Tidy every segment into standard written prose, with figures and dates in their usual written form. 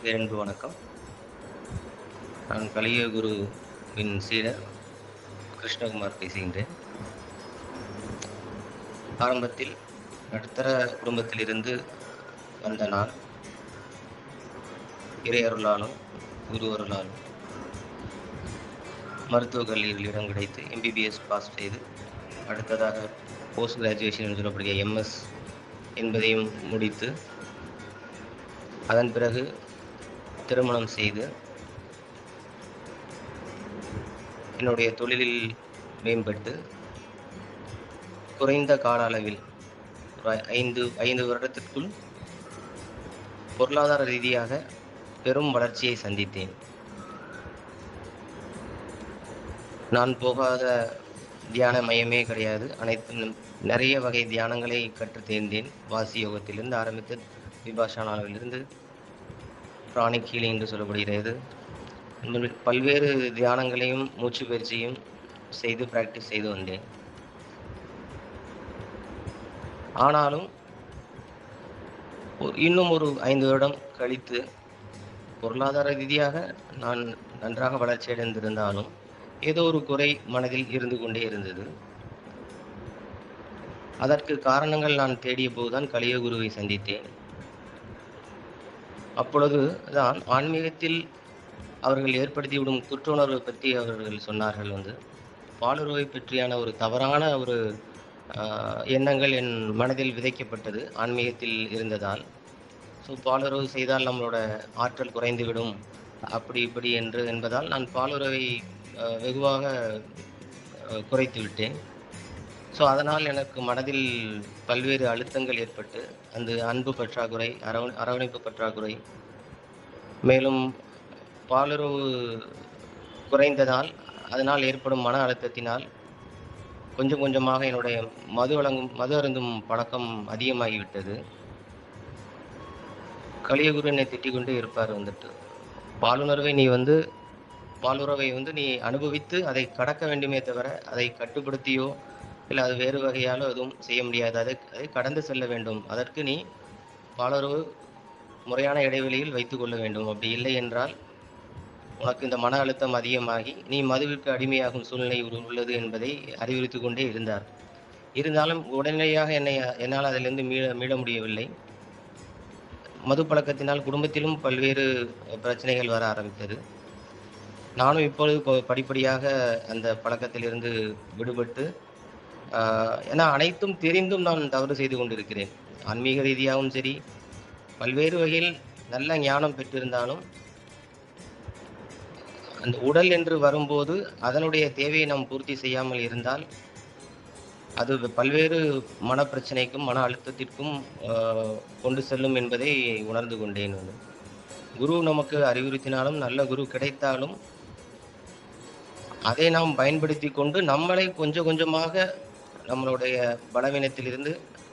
பேரன்பு வணக்கம். நான் கலிய குருவின் சீடர் கிருஷ்ணகுமார் பேசுகின்றேன். ஆரம்பத்தில் நடுத்தர குடும்பத்திலிருந்து வந்த நான், இறையருளாலும், குரு அருளாலும் மருத்துவக் கல்லூரியில் இடம் கிடைத்து எம்பிபிஎஸ் பாஸ் செய்து, அடுத்ததாக போஸ்ட் கிராஜுவேஷன் என்று சொல்லக்கூடிய எம்எஸ் என்பதையும் முடித்து, அதன் பிறகு திருமணம் செய்து, என்னுடைய தொழிலில் மேம்பட்டு, குறைந்த கால அளவில் ஒரு 5 வருடத்திற்குள் பொருளாதார ரீதியாக பெரும் வளர்ச்சியை சந்தித்தேன். நான் போகாத தியான மையமே கிடையாது. அனைத்தும் நிறைய வகை தியானங்களை கற்றுத் தேர்ந்தேன். வாசி யோகத்திலிருந்து ஆரம்பித்து விபாஷானாவிலிருந்து பிராணிக் ஹீலிங் என்று சொல்லப்படுகிறது. பல்வேறு தியானங்களையும் மூச்சு பயிற்சியும் செய்து பிராக்டிஸ் செய்து வந்தேன். ஆனாலும் இன்னும் ஒரு 5 வருடம் கழித்து பொருளாதார ரீதியாக நான் நன்றாக வளர்ச்சி அடைந்திருந்தாலும் ஏதோ ஒரு குறை மனதில் இருந்து கொண்டே இருந்தது. அதற்கு காரணங்கள் நான் தேடிய போதுதான் கலிய குருவை சந்தித்தேன். அப்பொழுது தான் ஆன்மீகத்தில் அவர்கள் ஏற்படுத்திவிடும் குற்றுணர்வை பற்றி அவர்கள் சொன்னார்கள். பாலுறவை பற்றியான ஒரு தவறான ஒரு எண்ணங்கள் என் மனதில் விதைக்கப்பட்டது ஆன்மீகத்தில் இருந்ததால். பாலுறவு செய்தால் நம்மளோட ஆற்றல் குறைந்துவிடும், அப்படி இப்படி என்பதால் நான் பாலுறவை வெகுவாக குறைத்து விட்டேன். அதனால் எனக்கு மனதில் பல்வேறு அழுத்தங்கள் ஏற்பட்டு, அந்த அன்பு பற்றாக்குறை, அரவணைப்பு பற்றாக்குறை, மேலும் பாலுறவு குறைந்ததால் அதனால் ஏற்படும் மன அழுத்தத்தினால் கொஞ்சம் கொஞ்சமாக என்னுடைய மது அருந்தும் பழக்கம் அதிகமாகிவிட்டது. கலியகுரு என்னை திட்டிக் கொண்டே இருப்பார். பாலுணர்வை பாலுறவை நீ அனுபவித்து அதை கடக்க வேண்டுமே தவிர அதை கட்டுப்படுத்தியோ இல்லை அது வேறு வகையாலோ எதுவும் செய்ய முடியாது. அதை கடந்து செல்ல வேண்டும். அதற்கு நீ பாலுறவு முறையான இடைவெளியில் வைத்துக் கொள்ள வேண்டும். அப்படி இல்லை என்றால் உனக்கு இந்த மன அழுத்தம் அதிகமாகி நீ மதுவிற்கு அடிமையாகும் சூழ்நிலை உள்ளது என்பதை அறிவுறுத்திக் கொண்டே இருந்தார். இருந்தாலும் உடனடியாக என்னால் அதிலிருந்து மீள முடியவில்லை. மது பழக்கத்தினால் குடும்பத்திலும் பல்வேறு பிரச்சனைகள் வர ஆரம்பித்தது. நானும் இப்பொழுது படிப்படியாக அந்த பழக்கத்திலிருந்து விடுபட்டு, ஏன்னா அனைத்தும் தெரிந்தும் நான் தவறு செய்து கொண்டிருக்கிறேன். ஆன்மீக ரீதியாகவும் சரி, பல்வேறு வகையில் நல்ல ஞானம் பெற்றிருந்தாலும் அந்த உடல் என்று வரும்போது அதனுடைய தேவையை நாம் பூர்த்தி செய்யாமல் இருந்தால் அது பல்வேறு மனப்பிரச்சனைக்கும் மன அழுத்தத்திற்கும் கொண்டு செல்லும் என்பதை உணர்ந்து கொண்டேன். குரு நமக்கு அறிவுறுத்தினாலும், நல்ல குரு கிடைத்தாலும் அதை நாம் பயன்படுத்தி கொண்டு நம்மளை கொஞ்சம் கொஞ்சமாக நம்மளுடைய பலவீனத்திலிருந்து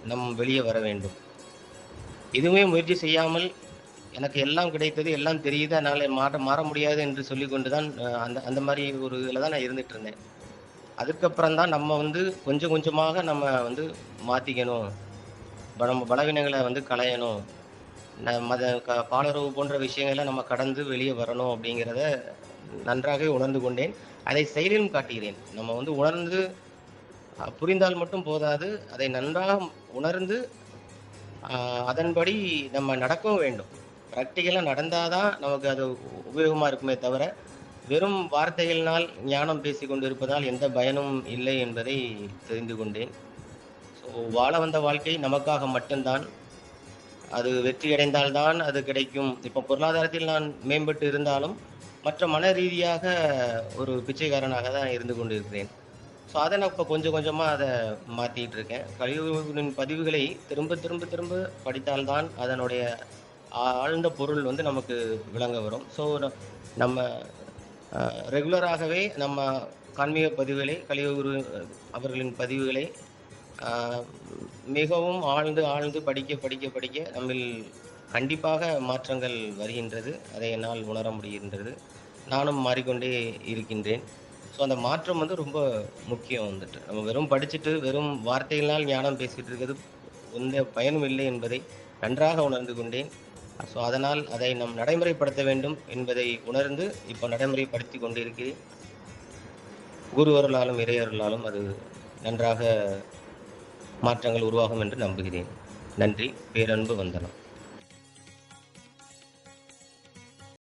நம் வெளியே வர வேண்டும். எதுவுமே முயற்சி செய்யாமல் எனக்கு எல்லாம் கிடைத்தது, எல்லாம் தெரியுது, அதனால் மாற முடியாது என்று சொல்லி கொண்டு தான் அந்த மாதிரி ஒரு இதில் தான் நான் இருந்துட்டு இருந்தேன். அதுக்கப்புறம் தான் நம்ம கொஞ்சம் கொஞ்சமாக நம்ம மாற்றிக்கணும், நம்ம பலவீனங்களை களையணும், பாலுறவு போன்ற விஷயங்களை நம்ம கடந்து வெளியே வரணும் அப்படிங்கிறத நன்றாகவே உணர்ந்து கொண்டேன். அதை செயலிலும் காட்டுகிறேன். நம்ம உணர்ந்து புரிந்தால் மட்டும் போதாது, அதை நன்றாக உணர்ந்து அதன்படி நம்ம நடக்கவும் வேண்டும். ப்ராக்டிக்கலாக நடந்தாதான் நமக்கு அது உபயோகமாக இருக்குமே தவிர வெறும் வார்த்தைகளினால் ஞானம் பேசி கொண்டிருப்பதால் எந்த பயனும் இல்லை என்பதை தெரிந்து கொண்டேன். வாழ வந்த வாழ்க்கை நமக்காக மட்டும்தான். அது வெற்றியடைந்தால்தான் அது கிடைக்கும். இப்போ பொருளாதாரத்தில் நான் மேம்பட்டு இருந்தாலும் மற்ற மன ரீதியாக ஒரு பிச்சைக்காரனாக தான் இருந்து கொண்டிருக்கிறேன். அதை நான் இப்போ கொஞ்சம் கொஞ்சமாக அதை மாற்றிட்டு இருக்கேன். கலியுகத்தின் பதிவுகளை திரும்ப திரும்ப திரும்ப படித்தால்தான் அதனுடைய ஆழ்ந்த பொருள் நமக்கு விளங்க வரும். நம்ம ரெகுலராகவே நம்ம ஆன்மீக பதிவுகளை, கலியுகுரு அவர்களின் பதிவுகளை மிகவும் ஆழ்ந்து படிக்க படிக்க படிக்க நம்மில் கண்டிப்பாக மாற்றங்கள் வருகின்றது. அதை என்னால் உணர முடிகின்றது. நானும் மாறிக்கொண்டே இருக்கின்றேன். அந்த மாற்றம் ரொம்ப முக்கியம். நம்ம வெறும் படிச்சுட்டு வெறும் வார்த்தைகளால் ஞானம் பேசிட்டு இருக்கிறது எந்த பயனும் இல்லை என்பதை நன்றாக உணர்ந்து கொண்டேன். ஸோ அதனால் அதை நாம் நடைமுறைப்படுத்த வேண்டும் என்பதை உணர்ந்து இப்போ நடைமுறைப்படுத்தி கொண்டிருக்கிறேன். குரு அருளாலும் இறை அருளாலும் அது நன்றாக மாற்றங்கள் உருவாகும் என்று நம்புகிறேன். நன்றி. பேரன்பு வந்தனம்.